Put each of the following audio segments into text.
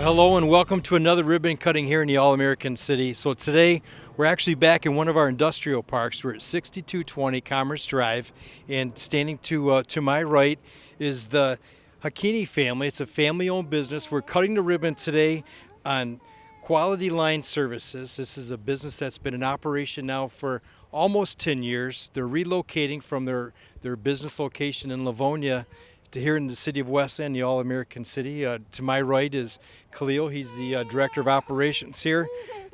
hello and welcome to another ribbon cutting here in the All-American City. So today we're actually back in one of our industrial parks. We're at 6220 Commerce Drive, and standing to my right is the Hakini family. It's a family-owned business. We're cutting the ribbon today on Quality Line Services. This is a business that's been in operation now for almost 10 years. They're relocating from their business location in Livonia to here in the city of Westland, the All-American City. To my right is Khalil. He's the Director of Operations here.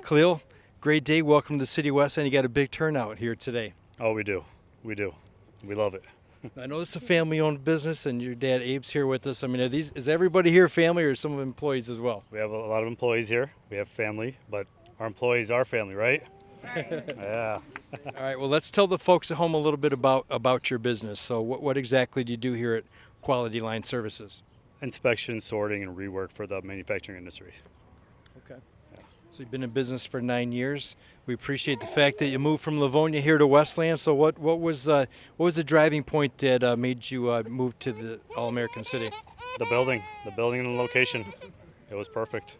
Khalil, great day. Welcome to the city of Westland. You got a big turnout here today. Oh, we do. We do. We love it. I know it's a family-owned business, and your dad Abe's here with us. I mean, is everybody here family, or some employees as well? We have a lot of employees here. We have family, but our employees are family, right? Yeah. All right. Well, let's tell the folks at home a little bit about your business. So, what exactly do you do here at Quality Line Services? Inspection, sorting, and rework for the manufacturing industry. Okay. Yeah. So you've been in business for 9 years. We appreciate the fact that you moved from Livonia here to Westland. So what was the driving point that made you move to the All-American City? The building and the location. It was perfect.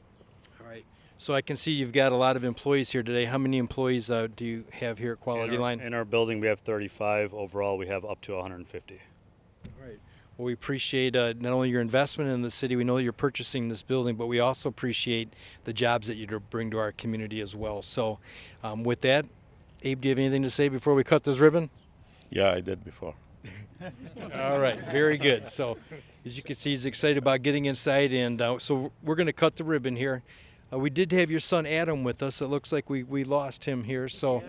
All right. So I can see you've got a lot of employees here today. How many employees do you have here at Quality Line? In our building, we have 35. Overall, we have up to 150. All right. Well, we appreciate not only your investment in the city, we know you're purchasing this building, but we also appreciate the jobs that you bring to our community as well. So with that, Abe, do you have anything to say before we cut this ribbon? Yeah, I did before. All right, very good. So as you can see, he's excited about getting inside, and so we're going to cut the ribbon here. We did have your son Adam with us. It looks like we lost him here, so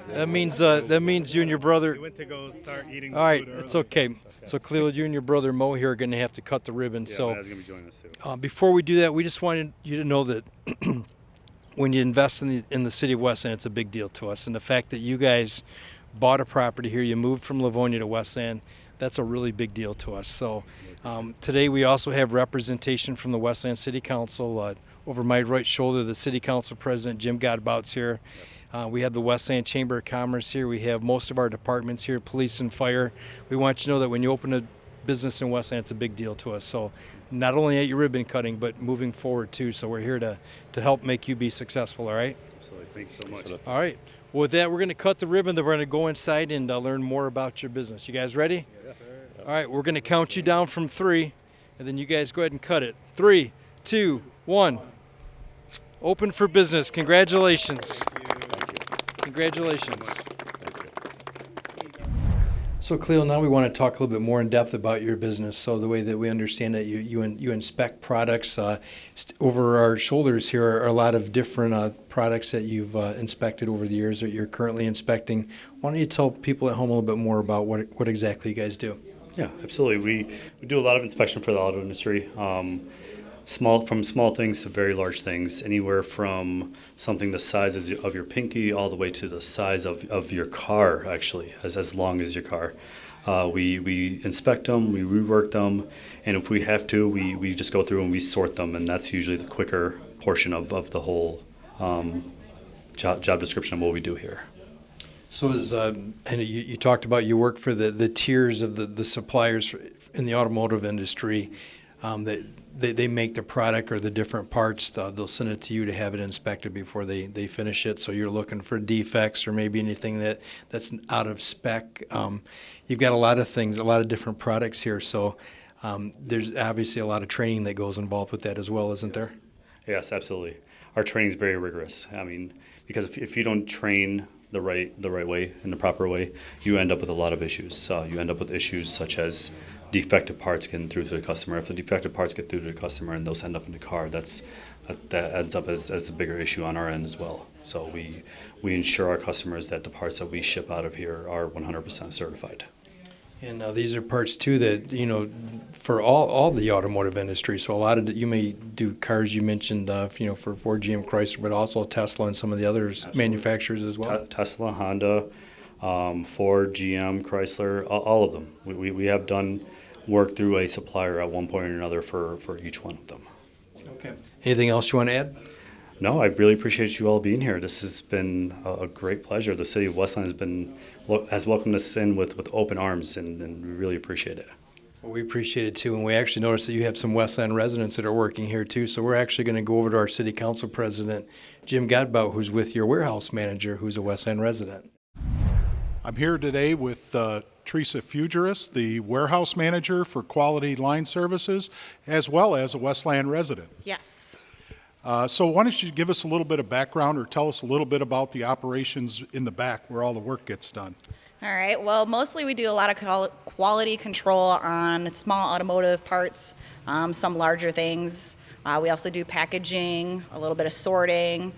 that means you and your brother. We went to go start eating. All right, food it's early. okay. So Khalil, you and your brother Mo here are going to have to cut the ribbon. Yeah, so my dad's going to be joining us too. Before we do that, we just wanted you to know that when you invest in the city of Westland, it's a big deal to us, and the fact that you guys bought a property here, you moved from Livonia to Westland, that's a really big deal to us. So today we also have representation from the Westland City Council. Over my right shoulder, the City Council President, Jim Godbout's here. We have the Westland Chamber of Commerce here. We have most of our departments here, police and fire. We want you to know that when you open a business in Westland, it's a big deal to us. So not only at your ribbon cutting, but moving forward too. So we're here to help make you be successful, all right? Absolutely. Thanks so much. All right. Well, with that, we're going to cut the ribbon. Then we're going to go inside and learn more about your business. You guys ready? Yeah. All right. We're going to count you down from 3, and then you guys go ahead and cut it. 3, 2, 1. Open for business. Congratulations. Congratulations. So, Khalil, now we want to talk a little bit more in depth about your business. So, the way that we understand that you inspect products, over our shoulders here are a lot of different products that you've inspected over the years that you're currently inspecting. Why don't you tell people at home a little bit more about what exactly you guys do? Yeah, absolutely. We do a lot of inspection for the auto industry. From small things to very large things, anywhere from something the size of your pinky all the way to the size of your car, actually, as long as your car. We inspect them, we rework them, and if we have to, we just go through and we sort them, and that's usually the quicker portion of the whole job description of what we do here. So and you talked about you work for the tiers of the suppliers in the automotive industry. They make the product or the different parts. They'll send it to you to have it inspected before they finish it. So you're looking for defects or maybe anything that's out of spec. You've got a lot of things, a lot of different products here. So there's obviously a lot of training that goes involved with that as well, isn't there? Yes, absolutely. Our training is very rigorous. I mean, because if you don't train the right way, in the proper way, you end up with a lot of issues. You end up with issues such as defective parts getting through to the customer. If the defective parts get through to the customer and those end up in the car, that ends up as a bigger issue on our end as well. So we ensure our customers that the parts that we ship out of here are 100% certified. And these are parts too that for all the automotive industry. So a lot of you may do cars. You mentioned for Ford, GM, Chrysler, but also Tesla and some of the others manufacturers as well. Tesla, Honda, Ford, GM, Chrysler, all of them. We have done work through a supplier at one point or another for each one of them. Okay. Anything else you want to add? No, I really appreciate you all being here. This has been a great pleasure. The city of Westland has welcomed us in with open arms, and we really appreciate it. Well, we appreciate it too, and we actually noticed that you have some Westland residents that are working here too. So we're actually going to go over to our City Council President, Jim Godbout, who's with your warehouse manager, who's a Westland resident. I'm here today with Teresa Fugeris, the warehouse manager for Quality Line Services, as well as a Westland resident. Yes. So why don't you give us a little bit of background or tell us a little bit about the operations in the back where all the work gets done. All right. Well, mostly we do a lot of quality control on small automotive parts, some larger things. We also do packaging, a little bit of sorting,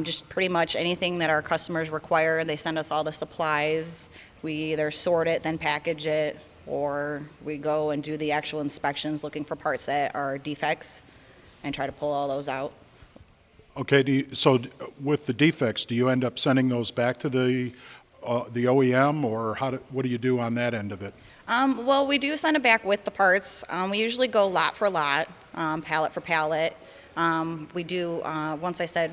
just pretty much anything that our customers require. They send us all the supplies. We either sort it, then package it, or we go and do the actual inspections looking for parts that are defects and try to pull all those out. Okay, with the defects, do you end up sending those back to the OEM, or what do you do on that end of it? Well, we do send it back with the parts. We usually go lot for lot, pallet for pallet. We do, once I said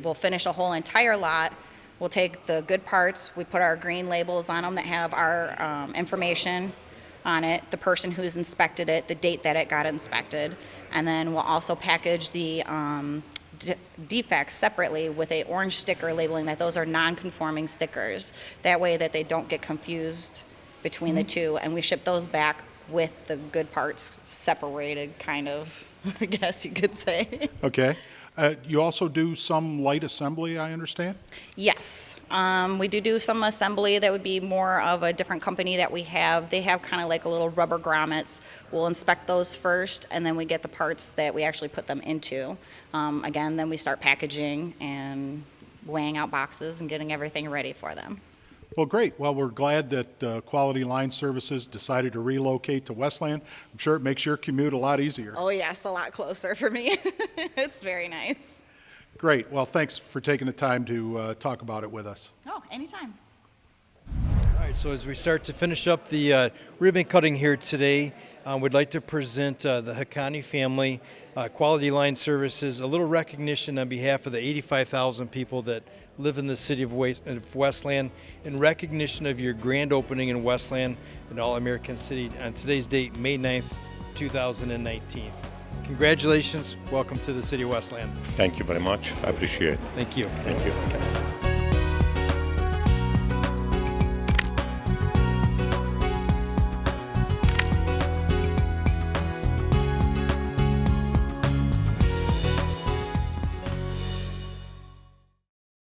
we'll finish a whole entire lot, we'll take the good parts, we put our green labels on them that have our information on it, the person who's inspected it, the date that it got inspected, and then we'll also package the defects separately with a orange sticker labeling that those are non-conforming stickers. That way that they don't get confused between the two, and we ship those back with the good parts separated, kind of, I guess you could say. Okay. You also do some light assembly, I understand? Yes. We do some assembly that would be more of a different company that we have. They have kind of like a little rubber grommets. We'll inspect those first, and then we get the parts that we actually put them into. Again, then we start packaging and weighing out boxes and getting everything ready for them. Well, great. Well, we're glad that Quality Line Services decided to relocate to Westland. I'm sure it makes your commute a lot easier. Oh yes, a lot closer for me. It's very nice. Great. Well, thanks for taking the time to talk about it with us. Oh, anytime. All right, so as we start to finish up the ribbon cutting here today, we'd like to present the Hakani family, Quality Line Services, a little recognition on behalf of the 85,000 people that live in the city of Westland, in recognition of your grand opening in Westland, an all-American city, on today's date, May 9th, 2019. Congratulations. Welcome to the city of Westland. Thank you very much. I appreciate it. Thank you. Thank you.